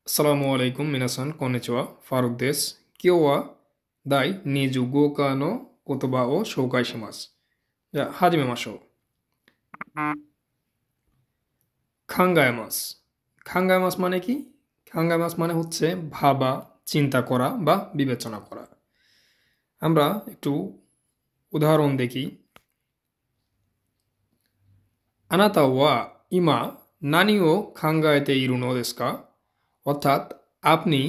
Assalamu alaikum, minasan, konnichiwa, Faruk desu. Kyou wa dai 25課の言葉を紹介します。じゃあ、始めましょう。考えます。考えますমানে কি?考えますমানে হচ্ছে ভাবা, চিন্তা করা বা বিবেচনা করা। আমরা একটু উদাহরণ দেখি। あなたは今何を考えているのですか? অর্থাৎ আপনি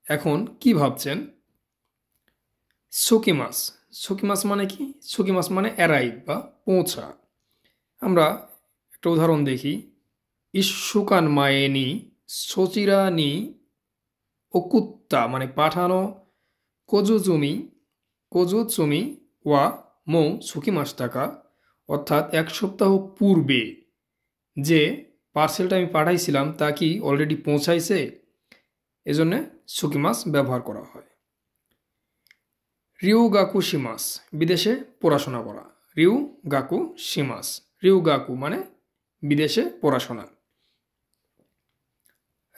এখন কি ভাবছেন? 着きます。着きますমানে কি? 着きますমানে অ্যারাইভ বা পৌঁছা। আমরা একটা উদাহরণ দেখি। 1週間前にそちらに送ったমানে পাঠানো কোজুজুমি ওয়া মৌ সুকিমাস্তাকা অর্থাৎ 1 সপ্তাহ পূর্বে যে পার্সেলটা আমি পাঠাইছিলাম তা কি অলরেডি পৌঁছাইছে? এজন্য সুকিমাস ব্যবহার করা হয়। রিউগাকু শিমাস বিদেশে পড়াশোনা করা। রিউগাকু মানে বিদেশে পড়াশোনা।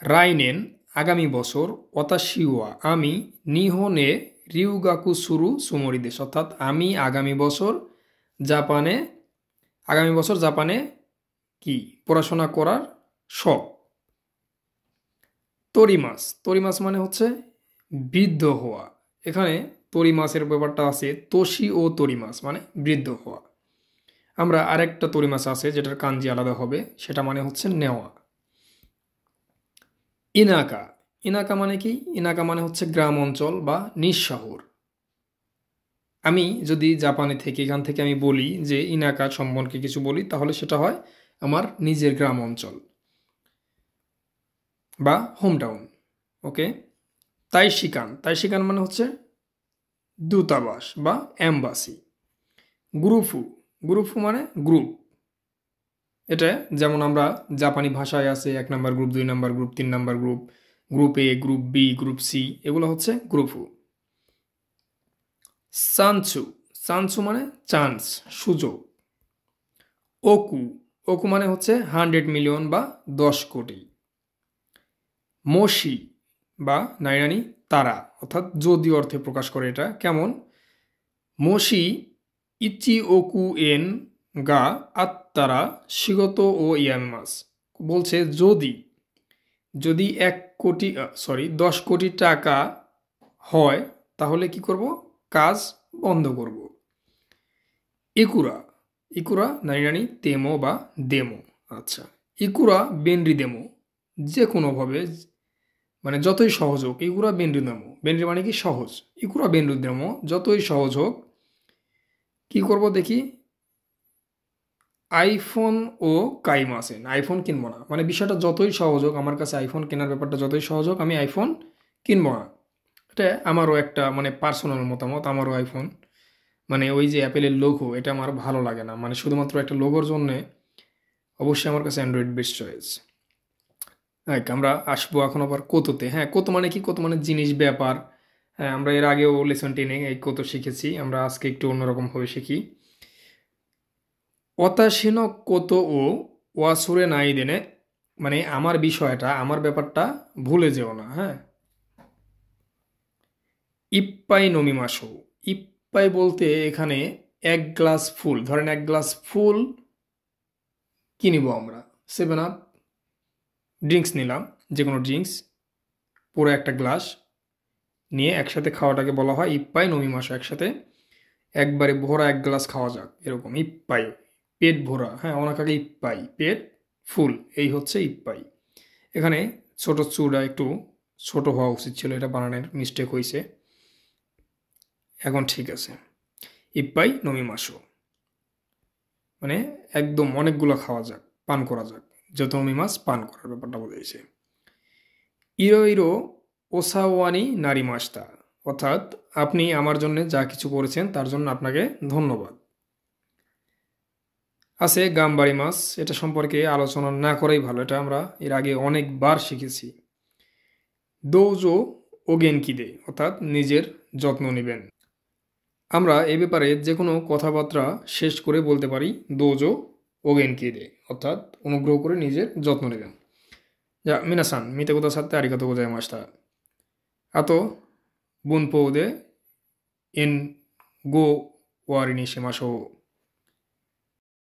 রাইনেন আগামী বছর ওতাশিওয়া আমি নিহনে রিউগাকু সুরু সুমরিদেশ অর্থাৎ আমি আগামী বছর জাপানে কি পড়াশোনা করার শখ। তরিমাস মানে হচ্ছে বৃদ্ধ হওয়া। এখানে তরিমাসের ব্যাপারটা আছে তোশি ও তরিমাস মানে বৃদ্ধ হওয়া। আমরা আরেকটা তরিমাস আছে যেটার কাঞ্জি আলাদা হবে, সেটা মানে হচ্ছে নেওয়া। ইনাকা মানে কি? ইনাকা মানে হচ্ছে গ্রাম অঞ্চল বা নিঃশহর। আমি যদি জাপানে থেকে এখান থেকে আমি বলি যে ইনাকা সম্পর্কে কিছু বলি তাহলে সেটা হয় আমার নিজের গ্রাম অঞ্চল বা হোম টাউন। ওকে। তাইশিকান মানে হচ্ছে দূতাবাস বা এম্বাসি। গ্রুপু মানে গ্রুপ। এটা যেমন আমরা জাপানি ভাষায় আছে 1 number group, 2 number group, 3 number group, group A, group B, group C, এগুলো হচ্ছে গ্রুপু। সানসু মানে চান্স, সুযোগ। ওকু মানে হচ্ছে 100 মিলিয়ন বা 10 কোটি। মশি বা নাইরানি তারা অর্থাৎ যদি অর্থে প্রকাশ করে। এটা কেমন? মশি ইচি ওকু এন গা আত্মারা শিগত ও ইয়ামাস বলছে যদি 10 কোটি টাকা হয় তাহলে কি করব? কাজ বন্ধ করব। ইকুরা নাইরানি তেমো বা দেমো। আচ্ছা, ইকুরা বেনরি দেমো যে কোনোভাবে মানে যতই সহজ হোক। ইকুরা বেনরি দেমো, বেনরি মানে কি সহজ। ইকুরা বেনরি দেমো যতই সহজ হোক কি করব দেখি। আইফোন ও কাইমাসেন আইফোন কিনবো না মানে বিষয়টা যতই সহজ হোক, আমার কাছে আইফোন কেনার ব্যাপারটা যতই সহজ হোক আমি আইফোন কিনবো না। এটা আমারও একটা মানে পার্সোনাল মতামত। আমারও আইফোন মানে ওই যে অ্যাপেলের লোগো এটা আমার ভালো লাগে না। মানে শুধুমাত্র একটা লোগোর জন্যে অবশ্যই আমার কাছে অ্যান্ড্রয়েড বেস্ট চয়েস। আমরা আসবো এখন আবার কোতোতে। হ্যাঁ, কোতো মানে কি? কোতো মানে জিনিস, ব্যাপার। হ্যাঁ, আমরা এর আগেও লেসন 10 এই কোতো শিখেছি। আমরা আজকে একটু অন্যরকমভাবে শিখি। অতাশিন কোতো ও ওয়াসুরে নাই দেনে মানে আমার বিষয়টা, আমার ব্যাপারটা ভুলে যেও না। হ্যাঁ, ইপ্পাই নমিমাসো। ইপ্পাই বলতে এখানে 1 গ্লাস ফুল, ধরেন 1 গ্লাস ফুল কি নিব আমরা? 7 আপ ড্রিঙ্কস নিলাম, যে কোনো ড্রিঙ্কস পুরো একটা গ্লাস নিয়ে একসাথে খাওয়াটাকে বলা হয় ইপ্পাই নমিমাসো। একসাথে একবারে ভরা 1 গ্লাস খাওয়া যাক, এরকম ইপ্পাই। পেট ভরা, হ্যাঁ, অনাকাকে ইপ্পাই, পেট ফুল, এই হচ্ছে ইপ্পাই। এখানে ছোট চূড়া একটু ছোট হওয়া উচিত ছিল, এটা বানানোর মিস্টেক হয়েছে। এখন ঠিক আছে। ইপ্পাই নমিমাসো মানে একদম অনেকগুলো খাওয়া যাক, পান করা যাক। যত নমিমাস পান করার ব্যাপারটা বোঝাইছে। ইরো ওসাওয়ানি নারী মাস্তা অর্থাৎ আপনি আমার জন্য যা কিছু করেছেন তার জন্য আপনাকে ধন্যবাদ। আছে গামবারি মাস, এটা সম্পর্কে আলোচনা না করাই ভালো, এটা আমরা এর আগে অনেকবার শিখেছি। দৌজো ওগেনকিদে অর্থাৎ নিজের যত্ন নেবেন। আমরা এ ব্যাপারে যে কোনো কথাবার্তা শেষ করে বলতে পারি দৌজো ওগেনকিদে অর্থাৎ অনুগ্রহ করে নিজের যত্ন নেবেন। じゃあ、皆さん見てくださってありがとうございました。あと、文法で in 語終わりにしましょう。